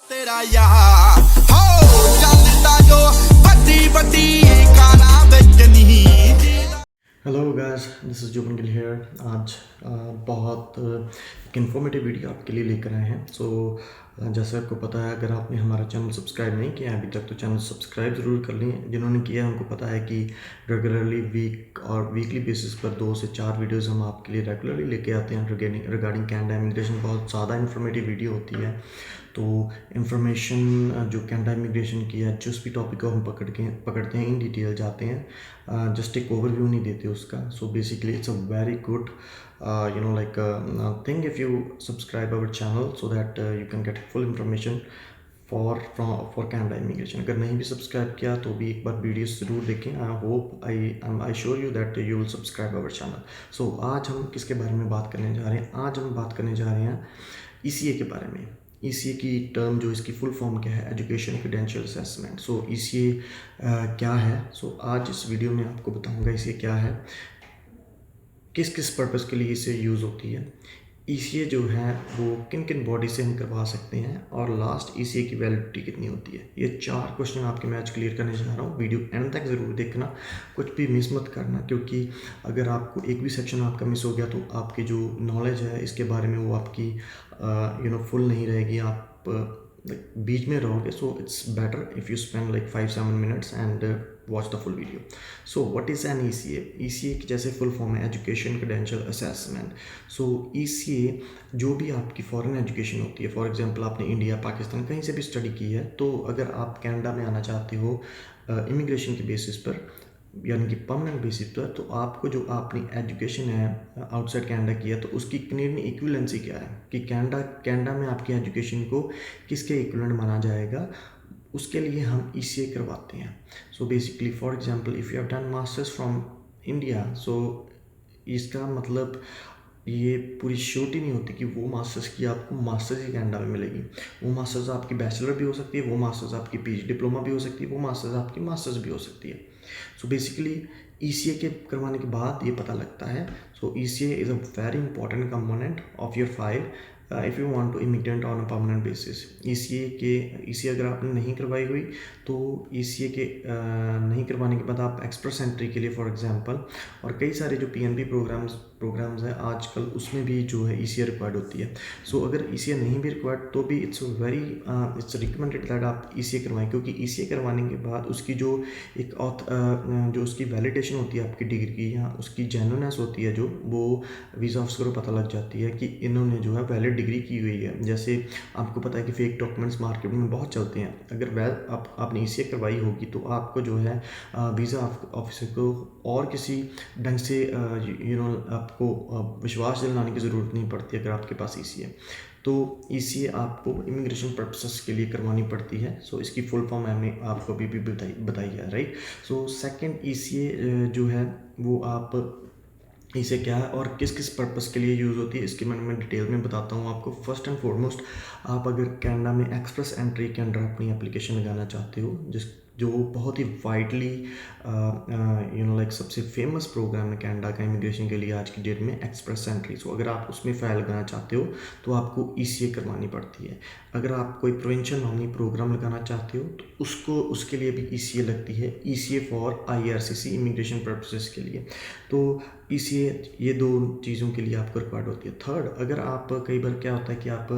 तेरा यार हो चलता जो बड़ी बड़ी काला बेचनी। हेलो गाइस, दिस इज़ जुबन गिल हियर। आज बहुत एक इन्फॉर्मेटिव वीडियो आपके लिए लेकर आए हैं। जैसे आपको पता है, अगर आपने हमारा चैनल सब्सक्राइब नहीं किया है अभी तक तो चैनल सब्सक्राइब ज़रूर कर लें। जिन्होंने किया है उनको पता है कि रेगुलरली वीकली बेसिस पर 2 से 4 वीडियोस हम आपके लिए रेगुलरली लेके आते हैं रिगार्डिंग कैनेडा इमिग्रेशन। बहुत ज़्यादा इन्फॉर्मेटिव वीडियो होती है। तो इन्फॉर्मेशन जो कैनेडा इमिग्रेशन की है, जिस भी टॉपिक को हम पकड़ते हैं इन डिटेल जाते हैं, जस्ट एक ओवरव्यू नहीं देते उसका। So basically it's a very good thing if you subscribe our channel so that you can get full information for Canada immigration. अगर नहीं भी सब्सक्राइब किया तो भी एक बार वीडियो ज़रूर देखें। I sure you that you will subscribe our channel. So आज हम किसके बारे में बात करने जा रहे हैं? आज हम बात करने जा रहे हैं ECA के बारे में। ECA की टर्म जो इसकी फुल फॉर्म क्या है, एजुकेशन क्रेडेंशियल असेसमेंट। सो ECA क्या है? आज इस वीडियो में आपको बताऊंगा ECA क्या है, किस किस पर्पज़ के लिए इसे यूज़ होती है, ECA जो है वो किन किन बॉडी से हम करवा सकते हैं, और लास्ट ECA की वैलिडिटी कितनी होती है। ये 4 क्वेश्चन आपके मैं आज क्लियर करने जा रहा हूँ। वीडियो एंड तक ज़रूर देखना, कुछ भी मिस मत करना, क्योंकि अगर आपको एक भी सेक्शन आपका मिस हो गया तो आपकी जो नॉलेज है इसके बारे में वो आपकी फुल नहीं रहेगी। आप बीच में रहोगे। So it's better if you spend like 5-7 minutes and watch the full video. So what is an ECA? ECA की जैसे फुल फॉर्म है एजुकेशन क्रेडेंशियल असेसमेंट। सो ECA जो भी आपकी फॉरेन एजुकेशन होती है, फॉर एग्जांपल आपने इंडिया, पाकिस्तान कहीं से भी स्टडी की है, तो अगर आप कनाडा में आना चाहते हो इमिग्रेशन के बेसिस पर, यानी कि परमानेंट बेसिस पर, तो आपको जो अपनी एजुकेशन है आउटसाइड कनाडा की है तो उसकी कनेडियन इक्विवेलेंसी क्या है कि कनाडा में आपकी एजुकेशन को किसके इक्विवेलेंट माना जाएगा, उसके लिए हम ECA करवाते हैं। So basically for example if you have done masters from India, so इसका मतलब ये पूरी श्योरिटी नहीं होती कि वो मास्टर्स की आपको मास्टर्स ही कनाडा में मिलेगी। वो मास्टर्स आपकी बैचलर भी हो सकती है, वो मास्टर्स आपकी PhD डिप्लोमा भी हो सकती है, वो मास्टर्स आपकी मास्टर्स भी हो सकती है। सो बेसिकली ECA के करवाने के बाद ये पता लगता है। So ECA is a very important component of your file if you want to immigrate on a permanent basis. ECA अगर आपने नहीं करवाई हुई तो ECA के नहीं करवाने के बाद आप एक्सप्रेस एंट्री के लिए फॉर एग्जांपल, और कई सारे जो PNP प्रोग्राम्स हैं आजकल, उसमें भी जो है ECA रिक्वायर्ड होती है। सो अगर ECA नहीं भी रिक्वायर्ड तो भी इट्स रिकमेंडेड दैट आप ECA करवाएं, क्योंकि ECA करवाने के बाद उसकी जो एक जो उसकी वैलिडेशन होती है आपकी डिग्री की, या उसकी जेन्युइननेस होती है, जो वो वीज़ा ऑफिसर को पता लग जाती है कि इन्होंने जो है वैलिड डिग्री की हुई है। जैसे आपको पता है कि फेक डॉक्यूमेंट्स मार्केट में बहुत चलते हैं। अगर आपने ECA करवाई होगी तो आपको जो है वीज़ा ऑफिसर को और किसी ढंग से आपको विश्वास दिलाने की ज़रूरत नहीं पड़ती अगर आपके पास ECA है। तो ECA आपको इमिग्रेशन पर्पसेस के लिए करवानी पड़ती है। सो इसकी फुल फॉर्म हमने आपको अभी भी बताई है, राइट। सो सेकंड ECA जो है वो आप इसे क्या है और किस किस पर्पस के लिए यूज़ होती है, इसकी मैं डिटेल में बताता हूँ आपको। फर्स्ट एंड फॉरमोस्ट, आप अगर कनाडा में एक्सप्रेस एंट्री के अंडर अपनी एप्लीकेशन लगाना चाहते हो, जो बहुत ही वाइडली सबसे फेमस प्रोग्राम है कनाडा का इमिग्रेशन के लिए आज की डेट में, एक्सप्रेस एंट्री। सो अगर आप उसमें फ़ाइल लगाना चाहते हो तो आपको ECA करवानी पड़ती है। अगर आप कोई प्रोविंशियल नॉमिनी प्रोग्राम लगाना चाहते हो तो उसके लिए भी ECA लगती है, ECA for IRCC immigration purposes के लिए। तो ECA ये 2 चीज़ों के लिए आपको रिक्वायर्ड होती है। थर्ड, अगर आप कई बार क्या होता है कि आप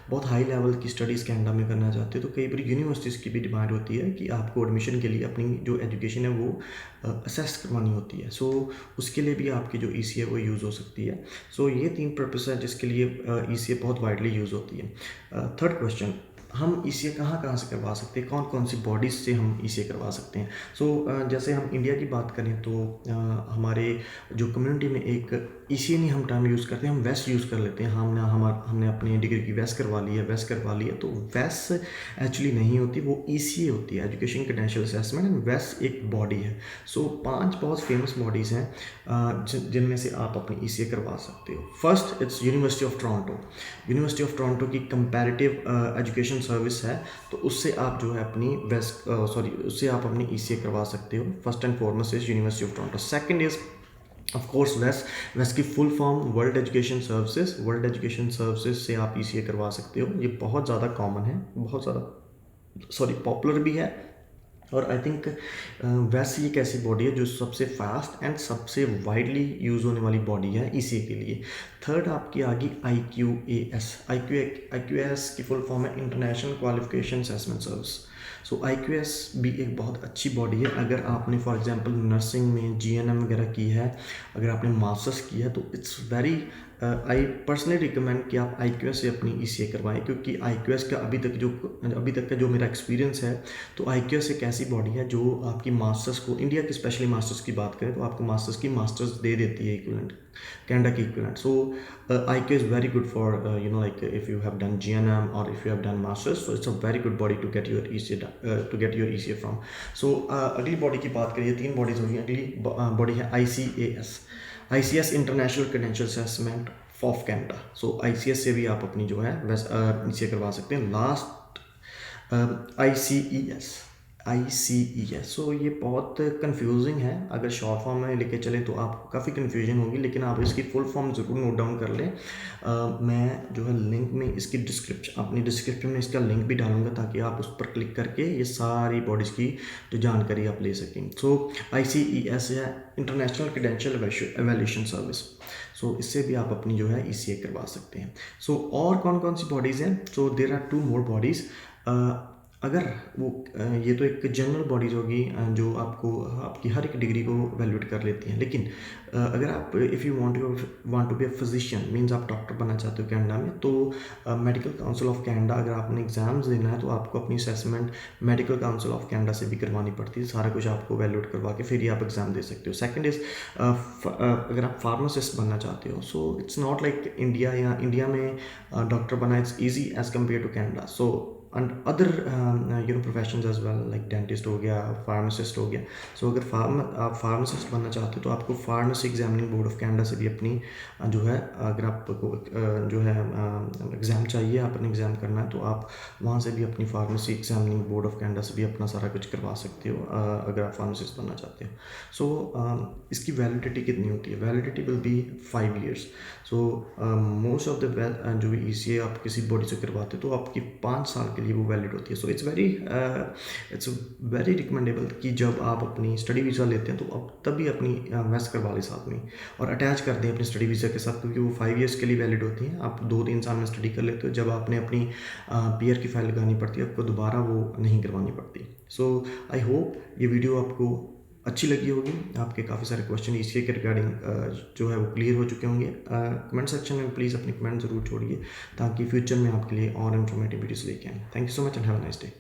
बहुत हाई लेवल की स्टडीज़ कनाडा में करना चाहते हो तो कई बार यूनिवर्सिटीज़ की भी डिमांड होती है कि आपको एडमिशन के लिए अपनी जो एजुकेशन है वो असेस करवानी होती है। सो उसके लिए भी आपकी जो ECA है वो यूज़ हो सकती है। सो ये 3 पर्पस है जिसके लिए ECA बहुत वाइडली यूज़ होती है। थर्ड क्वेश्चन, हम ECA कहाँ से करवा सकते हैं, कौन कौन सी बॉडीज़ से हम ECA करवा सकते हैं। जैसे हम इंडिया की बात करें तो हमारे जो कम्युनिटी में एक ECA नहीं हम टर्म यूज़ करते हैं, हम वेस्ट यूज़ कर लेते हैं। हमने अपनी डिग्री की वेस्ट करवा ली है, तो वेस्ट एक्चुअली नहीं होती, वो ECA होती है, education credential assessment. And west एक बॉडी है। 5 बहुत फेमस बॉडीज़ हैं जिनमें से आप अपनी ECA करवा सकते हो। First, it's university of Toronto की कंपैरेटिव एजुकेशन सर्विस है, तो उससे आप जो है उससे आप अपनी ECA करवा सकते हो। First and foremost is university of Toronto. Second is of course वैस की full form world education services. World education services से आप ECA करवा सकते हो। ये बहुत ज़्यादा कॉमन है, बहुत ज़्यादा पॉपुलर भी है। और आई थिंक वैसे एक ऐसी बॉडी है जो सबसे फास्ट एंड सबसे वाइडली यूज़ होने वाली बॉडी है ECA के लिए। थर्ड आपकी आ गई IQAS। IQAS की फुल फॉर्म है इंटरनेशनल क्वालिफिकेशन असेसमेंट सर्विस। सो IQAS भी एक बहुत अच्छी बॉडी है। अगर आपने फॉर एग्जांपल नर्सिंग में GNM वगैरह की है, अगर आपने मास्टर्स किया है, तो it's very I personally recommend कि आप IQAS से अपनी ECA करवाएं, क्योंकि IQAS का अभी तक का जो मेरा एक्सपीरियंस है, तो IQAS एक ऐसी बॉडी है जो आपकी मास्टर्स को, इंडिया की स्पेशली मास्टर्स की बात करें तो आपको मास्टर्स दे देती है इक्विवेलेंट, कनाडा की equivalent. So IQAS is very good for like if you have done GNM or if you have done masters, so it's a very good body to get your ECA from. So अगली body की बात करिए, 3 bodies होगी। अगली body है ICS international credential assessment of Canada. So ICS से भी आप अपनी जो है ECA करवा सकते हैं। Last ICES। सो ये बहुत कंफ्यूजिंग है, अगर शॉर्ट फॉर्म में लेके चले तो आपको काफ़ी कंफ्यूजन होगी, लेकिन आप इसकी फुल फॉर्म ज़रूर नोट डाउन कर लें। मैं जो है लिंक में इसकी अपनी डिस्क्रिप्शन में इसका लिंक भी डालूंगा, ताकि आप उस पर क्लिक करके ये सारी बॉडीज़ की जो जानकारी आप ले सकें। सो ICES है इंटरनेशनल क्रेडेंशियल एवेल्यूशन सर्विस। सो इससे भी आप अपनी जो है ECA करवा सकते हैं। सो और कौन कौन सी बॉडीज़ हैं? So there are 2 more bodies. अगर वो ये तो एक जनरल बॉडीज होगी जो आपकी हर एक डिग्री को वैल्यूएट कर लेती हैं, लेकिन अगर आप if you want to be a physician, means आप डॉक्टर बनना चाहते हो कनाडा में, तो मेडिकल काउंसिल ऑफ कनाडा, अगर आपने एग्ज़ाम्स देना है तो आपको अपनी assessment medical council of Canada से भी करवानी पड़ती है। सारा कुछ आपको वैल्यूएट करवा के फिर ही आप एग्ज़ाम दे सकते हो। सेकंड इज़ अगर आप फार्मासिस्ट बनना चाहते हो, so it's not like India में डॉक्टर बनना it's easy as compare to Canada. So and other professions as well, like dentist हो गया, फार्मासिस्ट हो गया। सो अगर आप फार्मासिस्ट बनना चाहते हो तो आपको pharmacy examining board of Canada से भी अपनी जो है, अगर आपको जो है एग्ज़ाम चाहिए, आपने एग्ज़ाम करना है, तो आप वहाँ से भी अपनी pharmacy examining board of Canada से भी अपना सारा कुछ करवा सकते हो अगर आप फार्मासिस्ट बनना चाहते हो। सो इसकी वैलिडिटी कितनी होती है? Validity will be 5 years। So most of the जो भी ECA आप किसी बॉडी से करवाते हो तो आपकी 5 साल के लिए वो वैलिड होती है। सो इट्स वेरी रिकमेंडेबल कि जब आप अपनी स्टडी वीज़ा लेते हैं तो अब तभी अपनी वेस्ट करवा लें साथ में, और अटैच कर दें अपनी स्टडी वीज़ा के साथ, क्योंकि वो 5 years के लिए वैलिड होती हैं। आप 2-3 साल में स्टडी कर लेते हो, जब आपने अपनी PR की फाइल लगानी पड़ती है, आपको दोबारा वो नहीं करवानी पड़ती। सो आई होप ये वीडियो आपको अच्छी लगी होगी। आपके काफ़ी सारे क्वेश्चन ECA के रिगार्डिंग जो है वो क्लियर हो चुके होंगे। कमेंट सेक्शन में प्लीज़ अपनी कमेंट ज़रूर छोड़िए, ताकि फ्यूचर में आपके लिए और इन्फॉर्मेटिव वीडियोस लेके आएँ। Thank you so much and have a nice day.